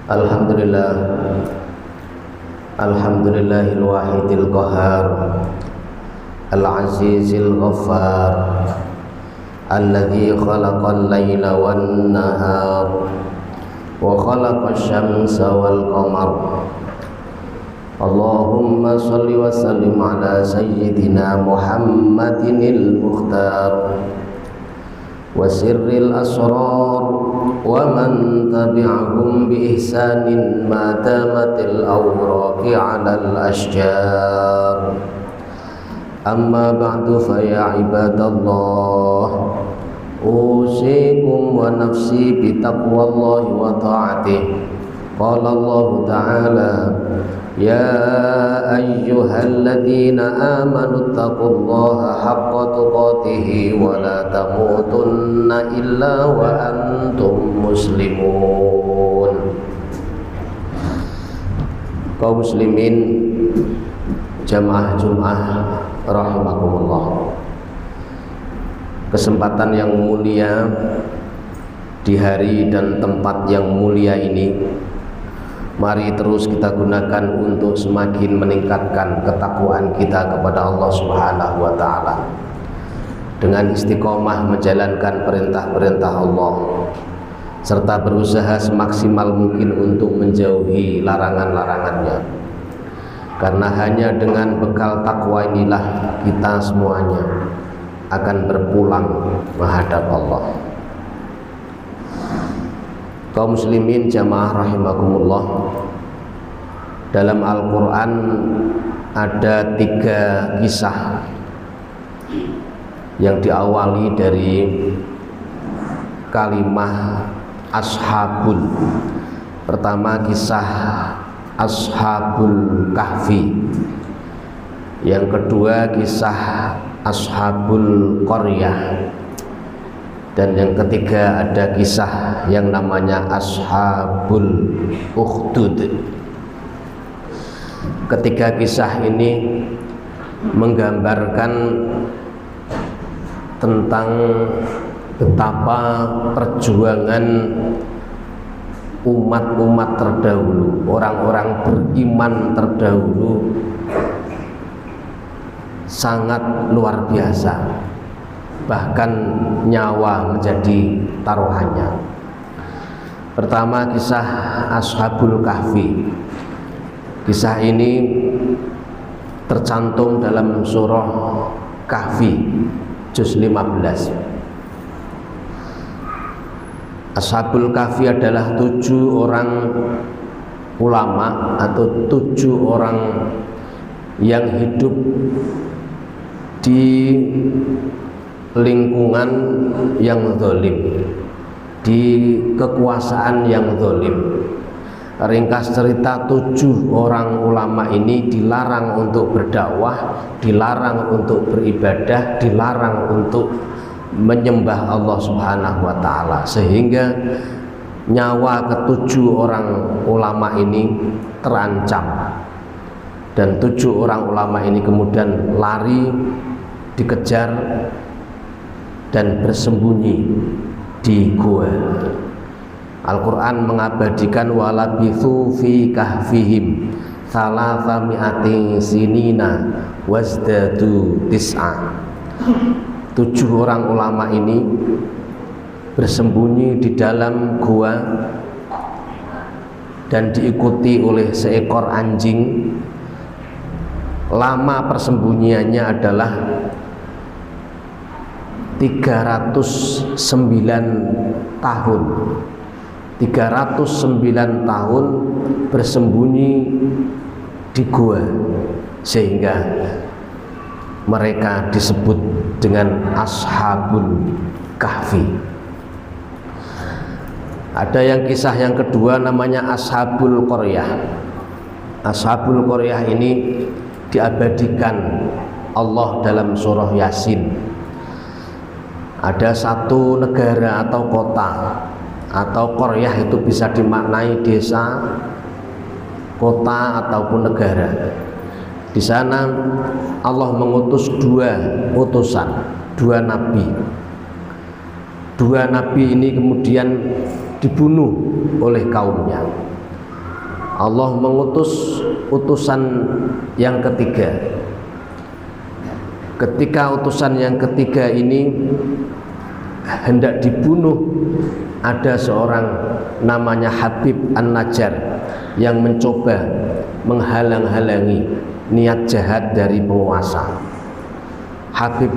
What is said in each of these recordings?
Alhamdulillah, Alhamdulillahil wahidil qahar, Al-azizil ghaffar, Alladzi khalaqal laila wan nahar, Wa khalaqash syamsa wal qamar. Allahumma salli wa sallim ala sayyidina Muhammadinil mukhtar, Wa sirril asrar, Wa man tabi'ahum bi ihsanin ma damatil awraqi 'alal ashjar. Amma ba'du fa ya ibadallah, usikum wa nafsi bi taqwallahi wa ta'atihi. Qala Allah ta'ala, ya ayyuhalladzina amanu taqullaha haqqa tuqatih wa la tamutunna illa wa antum muslimun. Kaum muslimin jamaah Jumat rahimakumullah. Kesempatan yang mulia di hari dan tempat yang mulia ini, mari terus kita gunakan untuk semakin meningkatkan ketakwaan kita kepada Allah Subhanahu wa taala dengan istiqomah menjalankan perintah-perintah Allah serta berusaha semaksimal mungkin untuk menjauhi larangan-larangannya. Karena hanya dengan bekal takwa inilah kita semuanya akan berpulang menghadap Allah. Kaum muslimin jamaah rahimakumullah, dalam Al-Quran ada 3 kisah yang diawali dari kalimah ashabul. Pertama kisah Ashabul Kahfi, yang kedua kisah Ashabul Qaryah, dan yang ketiga ada kisah yang namanya Ashabul Ukhdud. Ketiga kisah ini menggambarkan tentang betapa perjuangan umat-umat terdahulu, orang-orang beriman terdahulu sangat luar biasa, bahkan nyawa menjadi taruhannya. Pertama kisah Ashabul Kahfi. Kisah ini tercantum dalam surah Kahfi juz 15. Ashabul Kahfi adalah 7 orang ulama atau 7 orang yang hidup di lingkungan yang zalim, di kekuasaan yang zalim. Ringkas cerita, 7 orang ulama ini dilarang untuk berdakwah, dilarang untuk beribadah, dilarang untuk menyembah Allah Subhanahu wa taala, sehingga nyawa ke-7 orang ulama ini terancam. Dan 7 orang ulama ini kemudian lari, dikejar dan bersembunyi di gua. Al-Quran mengabadikan walabithu fi kahfihim salasami'ati sinina wazdadu tis'a. 7 orang ulama ini bersembunyi di dalam gua dan diikuti oleh seekor anjing. Lama persembunyiannya adalah 309 tahun. 309 tahun bersembunyi di gua, sehingga mereka disebut dengan Ashabul Kahfi. Ada yang kisah yang kedua namanya Ashabul Qaryah. Ashabul Qaryah ini diabadikan Allah dalam surah Yasin. Ada satu negara atau kota, atau qaryah itu bisa dimaknai desa, kota ataupun negara. Di sana Allah mengutus 2 utusan, 2 nabi. 2 nabi ini kemudian dibunuh oleh kaumnya. Allah mengutus utusan yang ketiga. Ketika utusan yang ketiga ini hendak dibunuh, ada seorang namanya Habib An-Najjar yang mencoba menghalang-halangi niat jahat dari penguasa. Habib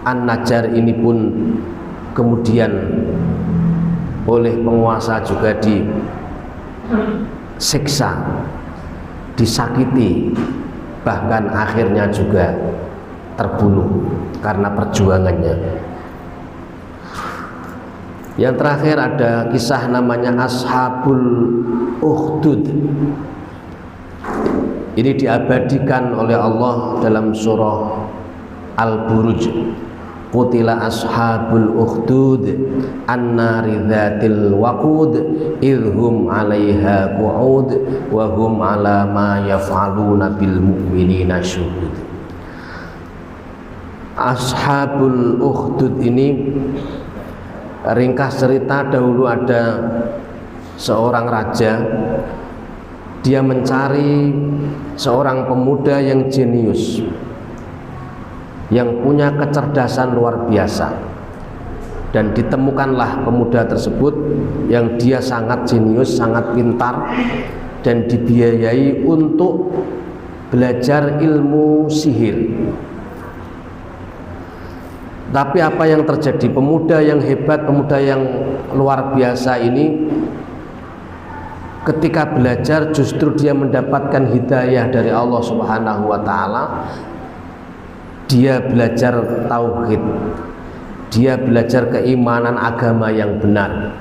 An-Najjar ini pun kemudian oleh penguasa juga disiksa, disakiti, bahkan akhirnya juga terbunuh karena perjuangannya. Yang terakhir ada kisah namanya Ashabul Ukhdud. Ini diabadikan oleh Allah dalam surah Al-Buruj. Qutila ashabul ukhdud annari dzatil waqud idhum 'alaiha qu'ud wa hum 'ala ma yaf'aluna bil mu'minina syuhud. Ashabul ukhdud ini, ringkas cerita, dahulu ada seorang raja. Dia mencari seorang pemuda yang jenius, yang punya kecerdasan luar biasa, dan ditemukanlah pemuda tersebut yang dia sangat jenius, sangat pintar, dan dibiayai untuk belajar ilmu sihir. Tapi apa yang terjadi? Pemuda yang hebat, pemuda yang luar biasa ini ketika belajar justru dia mendapatkan hidayah dari Allah Subhanahu wa ta'ala. Dia belajar tauhid, dia belajar keimanan agama yang benar.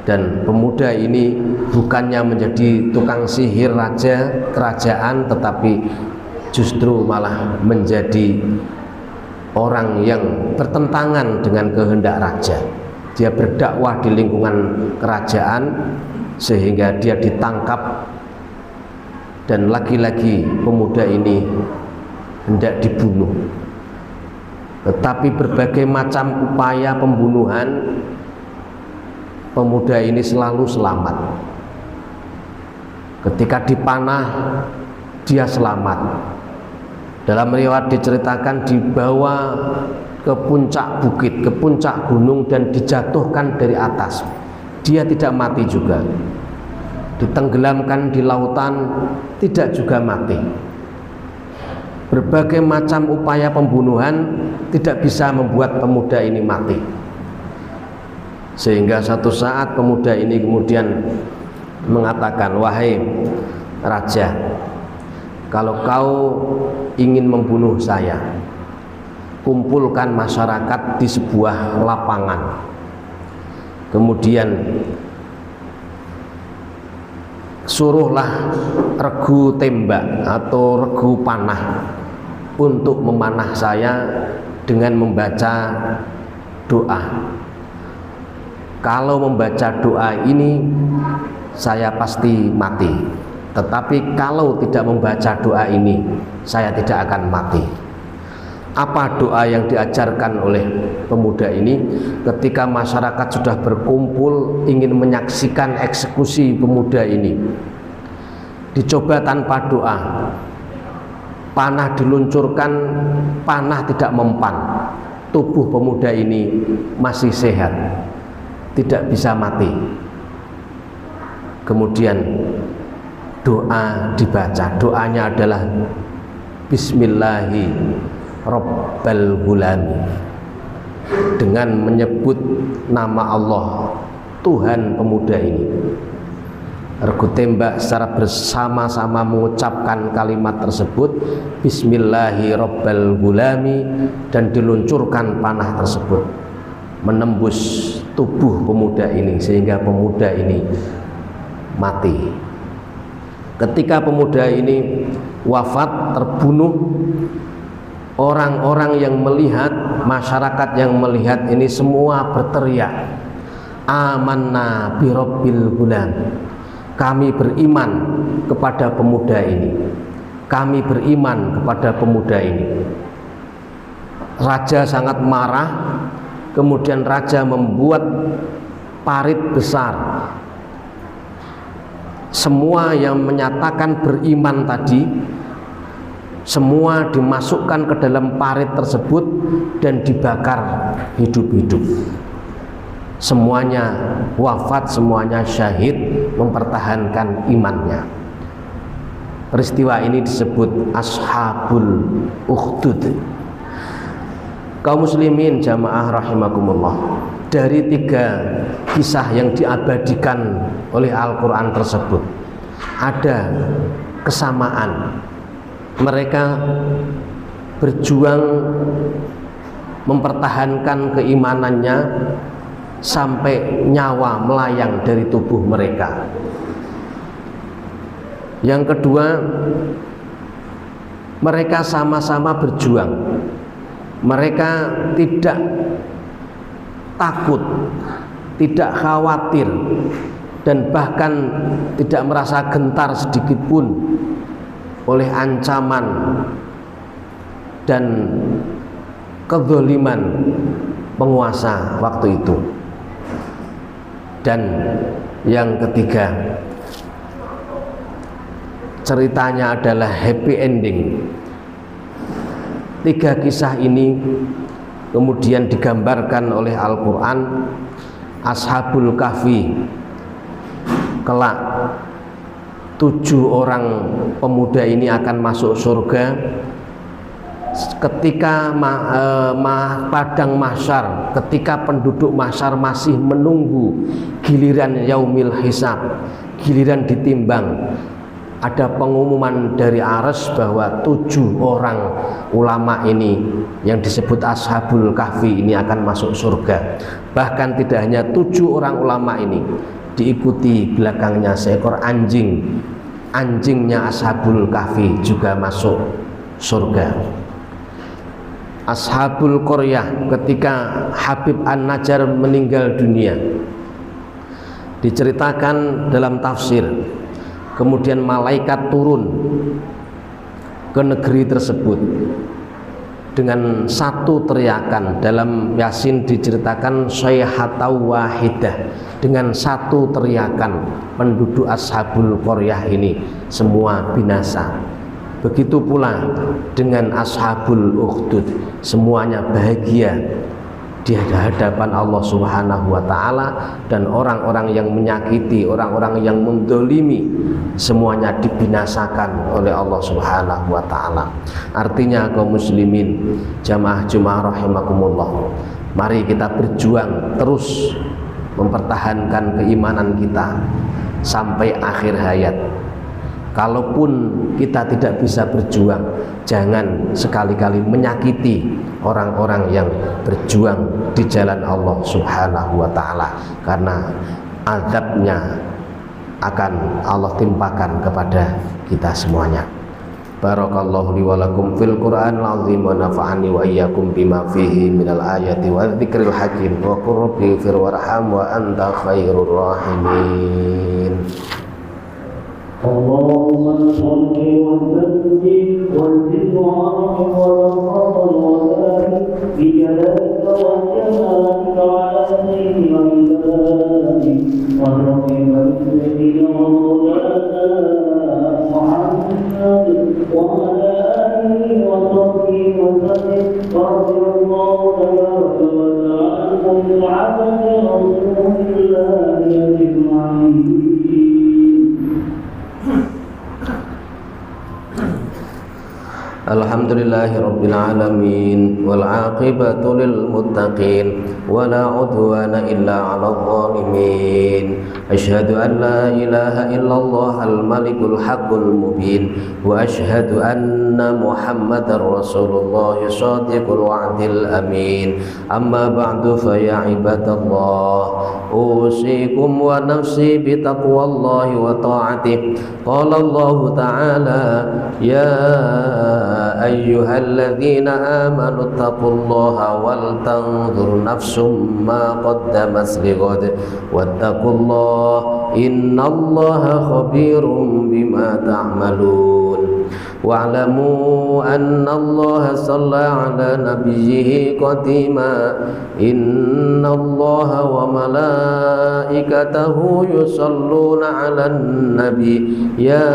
Dan pemuda ini bukannya menjadi tukang sihir raja kerajaan, tetapi justru malah menjadi orang yang bertentangan dengan kehendak raja. Dia berdakwah di lingkungan kerajaan sehingga dia ditangkap, dan lagi-lagi pemuda ini hendak dibunuh. Tetapi berbagai macam upaya pembunuhan, pemuda ini selalu selamat. Ketika dipanah, dia selamat. Dalam riwayat diceritakan dibawa ke puncak bukit, ke puncak gunung, dan dijatuhkan dari atas. Dia tidak mati juga. Ditenggelamkan di lautan, tidak juga mati. Berbagai macam upaya pembunuhan tidak bisa membuat pemuda ini mati. Sehingga satu saat pemuda ini kemudian mengatakan, "Wahai raja, kalau kau ingin membunuh saya, kumpulkan masyarakat di sebuah lapangan. Kemudian suruhlah regu tembak atau regu panah untuk memanah saya dengan membaca doa. Kalau membaca doa ini saya pasti mati. Tetapi kalau tidak membaca doa ini, saya tidak akan mati." Apa doa yang diajarkan oleh pemuda ini? Ketika masyarakat sudah berkumpul ingin menyaksikan eksekusi pemuda ini, dicoba tanpa doa. Panah diluncurkan, panah tidak mempan. Tubuh pemuda ini masih sehat, tidak bisa mati. Kemudian doa dibaca. Doanya adalah Bismillahi Rabbal Gulami, dengan menyebut nama Allah, Tuhan pemuda ini. Regu tembak secara bersama-sama mengucapkan kalimat tersebut, Bismillahi Rabbal Gulami, dan diluncurkan panah tersebut menembus tubuh pemuda ini sehingga pemuda ini mati. Ketika pemuda ini wafat, terbunuh, orang-orang yang melihat, masyarakat yang melihat ini semua berteriak, "Amanna bi Rabbil Gulam." Kami beriman kepada pemuda ini. Kami beriman kepada pemuda ini. Raja sangat marah. Kemudian raja membuat parit besar semua yang menyatakan beriman tadi semua dimasukkan ke dalam parit tersebut dan dibakar hidup-hidup. Semuanya wafat, semuanya syahid mempertahankan imannya. Peristiwa ini disebut Ashabul Ukhdud. Kaum muslimin jamaah rahimakumullah, dari 3 kisah yang diabadikan oleh Al-Quran tersebut ada kesamaan. Mereka berjuang mempertahankan keimanannya sampai nyawa melayang dari tubuh mereka. Yang kedua, mereka sama-sama berjuang. Mereka tidak takut, tidak khawatir, dan bahkan tidak merasa gentar sedikit pun oleh ancaman dan kezaliman penguasa waktu itu. Dan yang ketiga, ceritanya adalah happy ending. 3 kisah ini kemudian digambarkan oleh Al-Quran. Ashabul Kahfi, kelak 7 orang pemuda ini akan masuk surga ketika padang mahsyar, ketika penduduk mahsyar masih menunggu giliran yaumil hisab, giliran ditimbang. Ada pengumuman dari Arsy bahwa 7 orang ulama ini yang disebut Ashabul Kahfi ini akan masuk surga. Bahkan tidak hanya 7 orang ulama ini, diikuti belakangnya seekor anjing. Anjingnya Ashabul Kahfi juga masuk surga. Ashabul Qaryah, ketika Habib An-Najjar meninggal dunia, diceritakan dalam tafsir, kemudian malaikat turun ke negeri tersebut dengan satu teriakan. Dalam Yasin diceritakan sayhatau wahidah, dengan satu teriakan penduduk Ashabul Qaryah ini semua binasa. Begitu pula dengan Ashabul Ukhdud, semuanya bahagia di hadapan Allah Subhanahu wa ta'ala, dan orang-orang yang menyakiti, orang-orang yang mendolimi, semuanya dibinasakan oleh Allah Subhanahu wa ta'ala. Artinya kaum muslimin jamaah Jumat rahimakumullah, mari kita berjuang terus mempertahankan keimanan kita sampai akhir hayat. Kalaupun kita tidak bisa berjuang, jangan sekali-kali menyakiti orang-orang yang berjuang di jalan Allah Subhanahu wa ta'ala, karena azabnya akan Allah timpakan kepada kita semuanya. Barakallahu li wa lakum fil Qur'anil azim wa nafa'ani wa iyyakum bima fihi minal ayati wa dzikril hakim wa qur rabbi fir warham wa anta khairur rahimin. اللهم صل وسلم وزد وعظم وتفضل وبارك بجلالك وجلالك على سيد عبادك ورحم سيدنا مولانا محمد وعلى اله وصحبه وسلم رضي الله تبارك وتعالى عن عبد رسول الله اجمعين. Alhamdulillahi rabbil alamin wal aqibatu lil muttaqin wala udwana illa 'alal zalimin. Asyhadu an la ilaha illallah al malikul haqqul mubin wa asyhadu anna Muhammadar rasulullah shadiqul wa'dil amin. Amma ba'du fa ya ibadallah, usikum wa nafsi bi taqwallahi wa ta'atih. Qala Allah ta'ala ya ayyuhalladzina amanu taqullaha wal tanzur nafsum ma qaddamat lighad wattaqullaha innallaha khabirum bima ta'malun. واعلموا أن الله صلى على نبيه قديما إن الله وملائكته يصلون على النبي يا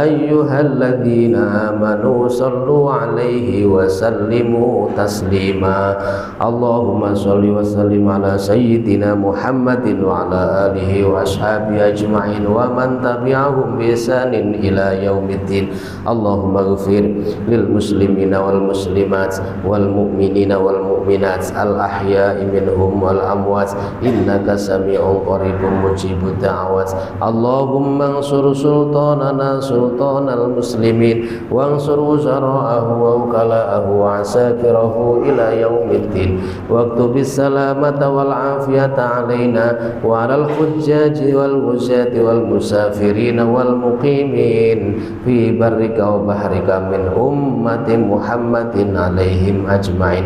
أيها الذين آمنوا صلوا عليه وسلموا تسليما اللهم صل وسلم على سيدنا محمد وعلى آله وأصحابه أجمعين ومن تبعهم بإحسان إلى يوم الدين اللهم اغفر للمسلمين والمسلمات والمؤمنين والمؤمنات الأحياء منهم والأموات إنك سميع قريب مجيب الدعوات اللهم انصر سلطاننا سلطان المسلمين وانصر وزراءه ووكلاءه وعساكره إلى يوم الدين واكتب السلامة والعافية علينا وعلى الحجاج والغزاة والمسافرين والمقيمين في برك وبحرك من أمة محمد عليهم أجمعين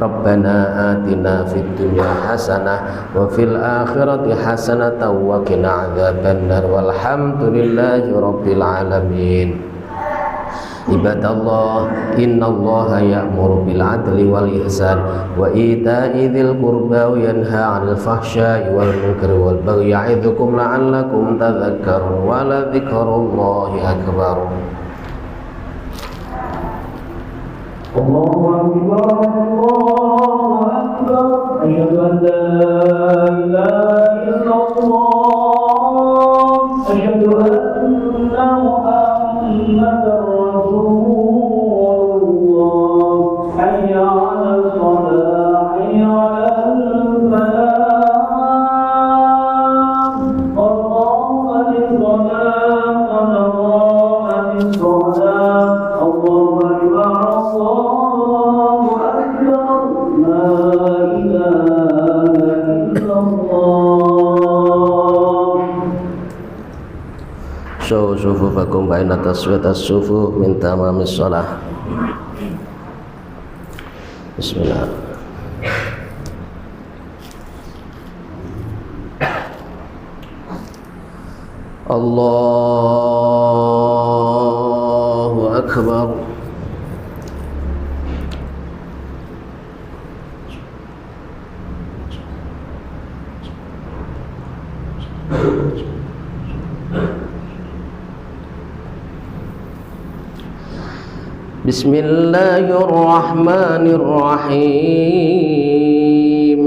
ربنا آتنا في الدنيا حسنة وفي الآخرة حسنة وقنا عذاب النار والحمد لله رب العالمين عباد الله إن الله يأمر بالعدل والإحسان وإيتاء ذي القربى وينهى عن الفحشاء والمنكر والبغي يعظكم لعلكم تذكرون ولذكر الله أكبر الله أكبر الله أكبر أشهد أن لا إله إلا الله أشهد أن محمدا رسول الله حي على الصلاة حي على الفلاح قد قامت الصلاة قد قامت الصلاة الله أكبر الله أكبر لا إله إلا الله Syuhu sufufakum baina taswiyatas sufu min tamamis shalah. Bismillah. Allahu Akbar. Bismillahirrahmanirrahim.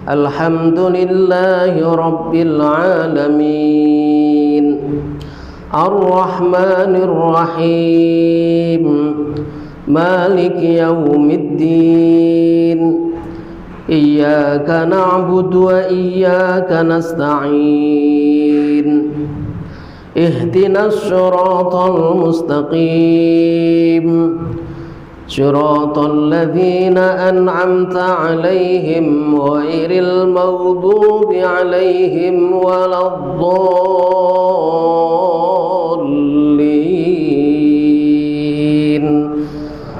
Alhamdulillahi rabbil alamin. Ar-Rahmanir Rahim. Maliki yaumiddin. Iyyaka na'budu wa iyyaka nasta'in. اهدنا الصراط المستقيم صراط الذين أنعمت عليهم غير المغضوب عليهم ولا الضالين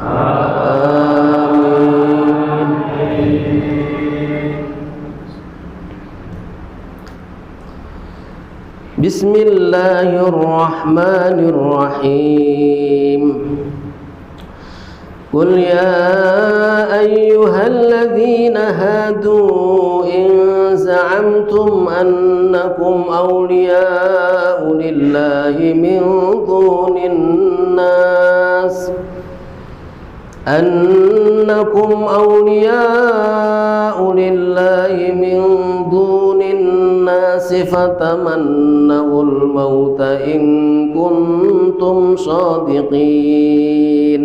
آمين. بسم الله الرحمن الرحيم. قل يا أيها الذين هادوا إن زعمتم أنكم أولياء لله من دون الناس فتمنوا الموت إن كنتم صادقين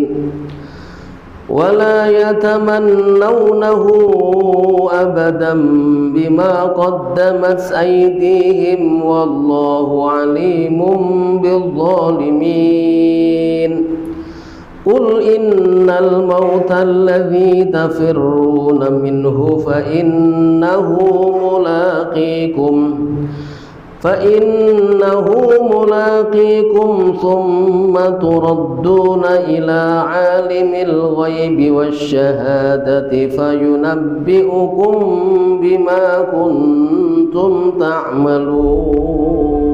ولا يتمنونه أبدا بما قدمت أيديهم والله عليم بالظالمين. قل إن الموت الذي تفرون منه فإنه ملاقيكم ثم تردون إلى عالم الغيب والشهادة فينبئكم بما كنتم تعملون.